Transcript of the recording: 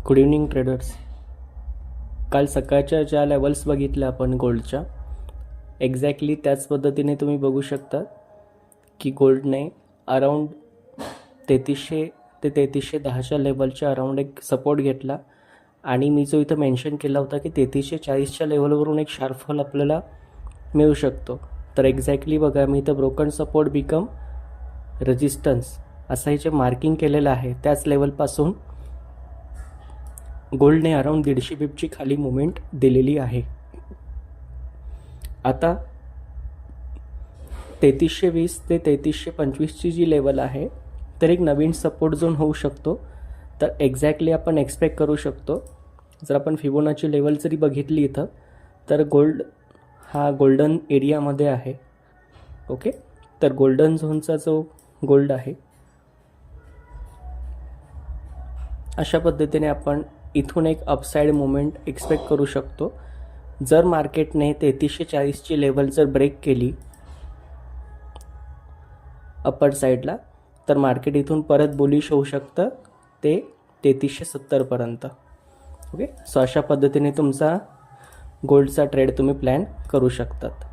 Good evening traders. काल सकाळच्या ज्या लेवल्स बघितल्या आपण गोल्डच्या, एक्झॅक्टली त्याच पद्धतीने तुम्ही बघू शकता की गोल्डने अराऊंड 3300 ते 3310च्या लेवलच्या अराऊंड एक सपोर्ट घेतला आणि मी जो इथं मेन्शन केला होता की 3340च्या लेवलवरून एक शार्प फॉल आपल्याला मिळू शकतो. तर एक्झॅक्टली बघा, मी इथं ब्रोकन सपोर्ट बिकम रेजिस्टन्स असं हे जे मार्किंग केलेलं आहे त्याच लेवलपासून गोल्डने अराऊंड 150 बिपची खाली मुवमेंट दिलेली आहे. आता 3320 ते 3325ची जी लेवल आहे तर एक नवीन सपोर्ट झोन होऊ शकतो. तर एक्झॅक्टली आपण एक्सपेक्ट करू शकतो, जर आपण फिबोनाची लेवल जरी बघितली इथं, तर गोल्ड हा गोल्डन एरियामध्ये आहे. ओके, तर गोल्डन झोनचा जो गोल्ड आहे अशा पद्धतीने आपण इथून एक अपसाईड मुवमेंट एक्सपेक्ट करू शकतो. जर मार्केटने 3340ची लेवल जर ब्रेक केली अपर साईडला, तर मार्केट इथून परत बुलिश होऊ शकतं ते 3370पर्यंत. ओके, सो अशा पद्धतीने तुमचा गोल्डचा ट्रेड तुम्ही प्लॅन करू शकतात.